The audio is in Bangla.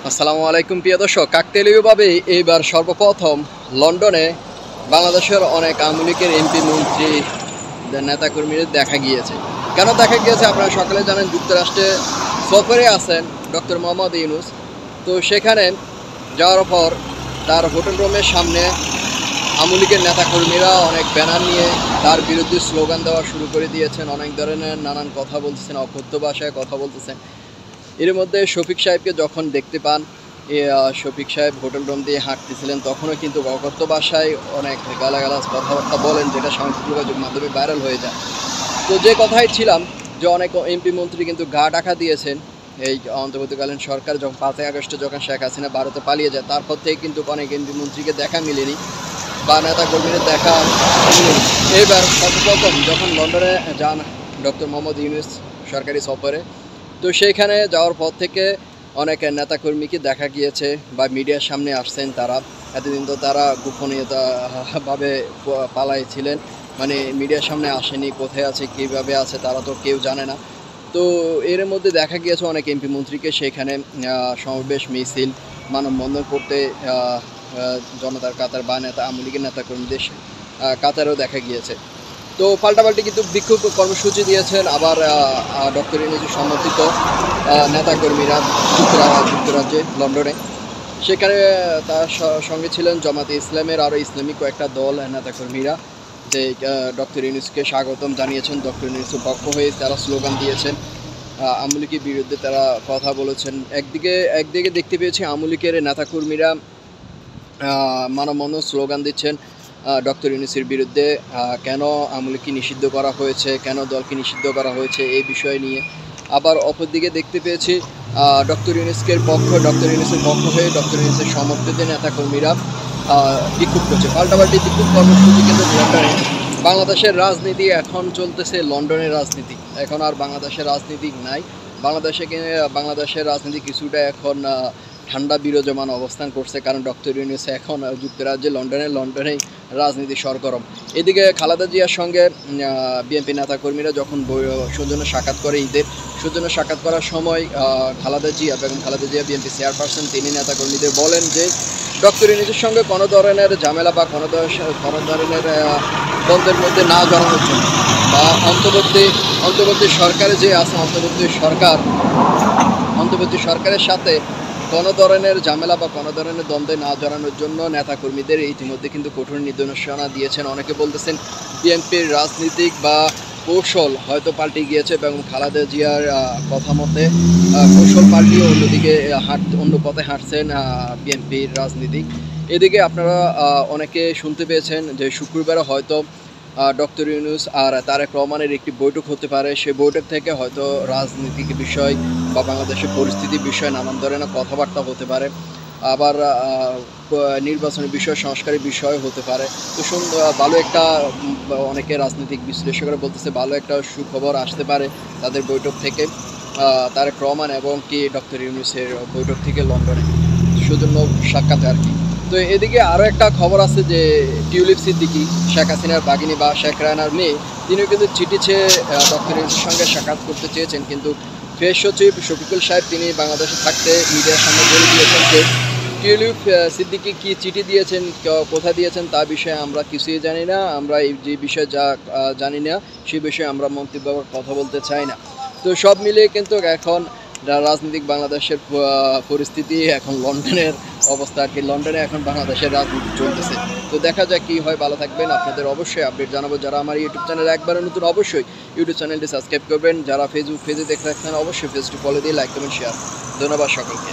আসসালামু আলাইকুম প্রিয় দর্শক, কাকতালীয়ভাবে এইবার সর্বপ্রথম লন্ডনে বাংলাদেশের অনেক আওয়ামী লীগের এমপি মন্ত্রী নেতাকর্মীদের দেখা গিয়েছে। কেন দেখা গিয়েছে আপনারা সকলে জানেন, যুক্তরাষ্ট্রে সফরে আছেন ডক্টর মোহাম্মদ ইউনূস। তো সেখানে যাওয়ার পর তার হোটেল রুমের সামনে আওয়ামী লীগের নেতাকর্মীরা অনেক ব্যানার নিয়ে তার বিরুদ্ধে স্লোগান দেওয়া শুরু করে দিয়েছেন, অনেক ধরনের নানান কথা বলতেছেন, অকথ্য ভাষায় কথা বলতেছেন। এর মধ্যে শফিক সাহেবকে যখন দেখতে পান, শফিক সাহেব হোটেল রুম দিয়ে হাঁটতেছিলেন, তখনও কিন্তু অকথ্য ভাষায় অনেক গালাগালাজ কথাবার্তা বলেন, যেটা সামাজিক যোগাযোগ মাধ্যমে ভাইরাল হয়ে যায়। তো যে কথাই ছিলাম যে অনেক এমপি মন্ত্রী কিন্তু গা ঢাকা দিয়েছেন এই অন্তর্বর্তীকালীন সরকার যখন 5ই আগস্টে যখন শেখ হাসিনা ভারতে পালিয়ে যায়, তারপর থেকে কিন্তু অনেক এমপি মন্ত্রীকে দেখা মিলেনি বা নেতাকর্মীদের দেখা মিলেনি। এবার সর্বপ্রথম যখন লন্ডনে যান ডক্টর মোহাম্মদ ইউনূস সরকারি সফরে, তো সেইখানে যাওয়ার পর থেকে অনেক নেতাকর্মীকে দেখা গিয়েছে বা মিডিয়ার সামনে আসছেন তারা। এতদিন তো তারা গোপনীয়তাভাবে পালায় ছিলেন, মানে মিডিয়ার সামনে আসেনি, কোথায় আছে কীভাবে আছে তারা তো কেউ জানে না। তো এর মধ্যে দেখা গিয়েছে অনেক এমপি মন্ত্রীকে সেখানে সমাবেশ মিছিল মানববন্ধন করতে জনতার কাতার বা আওয়ামী লীগের নেতাকর্মীদের কাতারেও দেখা গিয়েছে। তো পাল্টাপাল্টি কিন্তু বিক্ষোভ কর্মসূচি দিয়েছেন আবার ডক্টর ইউনূসের সমর্থিত নেতাকর্মীরা যুক্তরাজ্যে লন্ডনে। সেখানে তার সঙ্গে ছিলেন জামাতে ইসলামের আরও ইসলামিক কয়েকটা দল নেতাকর্মীরা, যে ডক্টর ইউনূসকে স্বাগতম জানিয়েছেন। ডক্টর ইউনূসের পক্ষ হয়ে তারা স্লোগান দিয়েছেন, আওয়ামী লীগের বিরুদ্ধে তারা কথা বলেছেন। একদিকে দেখতে পেয়েছি আওয়ামী লীগের নেতাকর্মীরা মানববন্ধন স্লোগান দিচ্ছেন ডক্টর ইউনূসের বিরুদ্ধে, কেন আওয়ামী লীগকে নিষিদ্ধ করা হয়েছে, কেন দলকে নিষিদ্ধ করা হয়েছে এই বিষয় নিয়ে। আবার অপরদিকে দেখতে পেয়েছি ডক্টর ইউনূসের পক্ষ হয়ে ডক্টর ইউনূসের সমর্থিত নেতাকর্মীরা বিক্ষোভ করছে। পাল্টাপাল্টি বিক্ষোভ কর্মসূচি কিন্তু লন্ডনে। বাংলাদেশের রাজনীতি এখন চলতেছে লন্ডনের রাজনীতি, এখন আর বাংলাদেশের রাজনীতি নাই। বাংলাদেশের রাজনীতি কিছুটা এখন ঠান্ডা বিরাজমান অবস্থান করছে, কারণ ডক্টর ইউনূস এখন যুক্তরাজ্যে লন্ডনেই রাজনীতি সরগরম। এদিকে খালেদা জিয়ার সঙ্গে বিএনপি নেতাকর্মীরা যখন সৌজন্য সাক্ষাৎ করে, ঈদের সৌজন্য সাক্ষাৎ করার সময় খালেদা জিয়া বিএনপি চেয়ারপারসন, তিনি নেতাকর্মীদের বলেন যে ডক্টর ইউনূসের সঙ্গে কোনো ধরনের ঝামেলা বা কোনো ধরনের দ্বন্দ্বের মধ্যে না জড়ানোর জন্য, বা অন্তর্বর্তী সরকারে যে আছে অন্তর্বর্তী সরকারের সাথে কোনো ধরনের ঝামেলা বা কোনো ধরনের দ্বন্দ্বে না জড়ানোর জন্য নেতাকর্মীদের ইতিমধ্যে কিন্তু কঠোর নির্দেশনা দিয়েছেন। অনেকে বলতেছেন বিএনপির রাজনীতিক বা কৌশল হয়তো পাল্টে গিয়েছে এবং খালেদা জিয়ার কথা মতে কৌশল পাল্টিয়ে অন্য পথে হাঁটছেন বিএনপির রাজনীতিক। এদিকে আপনারা অনেকে শুনতে পেয়েছেন যে শুক্রবারে হয়তো ডক্টর ইউনূস আর তারেক রহমানের একটি বৈঠক হতে পারে। সেই বৈঠক থেকে হয়তো রাজনৈতিক বিষয় বা বাংলাদেশের পরিস্থিতির বিষয়ে নানান ধরনের কথাবার্তা হতে পারে, আবার নির্বাচনী বিষয়, সংস্কারের বিষয় হতে পারে। তো ভালো একটা, অনেকে রাজনৈতিক বিশ্লেষকরা বলতেছে ভালো একটা সুখবর আসতে পারে তাদের বৈঠক থেকে, তারেক রহমান এবং কি ডক্টর ইউনূসের বৈঠক থেকে লন্ডনে সৌজন্য সাক্ষাৎ আর কি। তো এদিকে আরও একটা খবর আছে যে টিউলিপ সিদ্দিকী, শেখ হাসিনার বাগিনী বা শেখ রায়নার মেয়ে, তিনিও কিন্তু চিঠি চেয়ে ডক্টর ইউনূসের সঙ্গে সাক্ষাৎ করতে চেয়েছেন, কিন্তু প্রেস সচিব শফিকুল সাহেব তিনি বাংলাদেশে থাকতে মিডিয়ার সামনে বলে দিয়েছেন যে টিউলিপ সিদ্দিকী কী চিঠি দিয়েছেন, কোথায় দিয়েছেন তা বিষয়ে আমরা কিছুই জানি না, আমরা এই যে বিষয়ে যা জানি না সেই বিষয়ে আমরা মন্তব্য কথা বলতে চাই না। তো সব মিলিয়ে কিন্তু এখন রাজনৈতিক বাংলাদেশের পরিস্থিতি, এখন লন্ডনের অবস্থা আর কি, লন্ডনে এখন বাংলাদেশের রাজনীতি চলতেছে। তো দেখা যাক কী হয়। ভালো থাকবেন, আপনাদের অবশ্যই আপডেট জানাবো। যারা আমার ইউটিউব চ্যানেলে একবারে নতুন, অবশ্যই ইউটিউব চ্যানেলটি সাবস্ক্রাইব করবেন। যারা ফেসবুক পেজে দেখতে থাকছেন অবশ্যই পেজটি ফলো দিয়ে লাইক কমেন্ট শেয়ার। ধন্যবাদ সকলকে।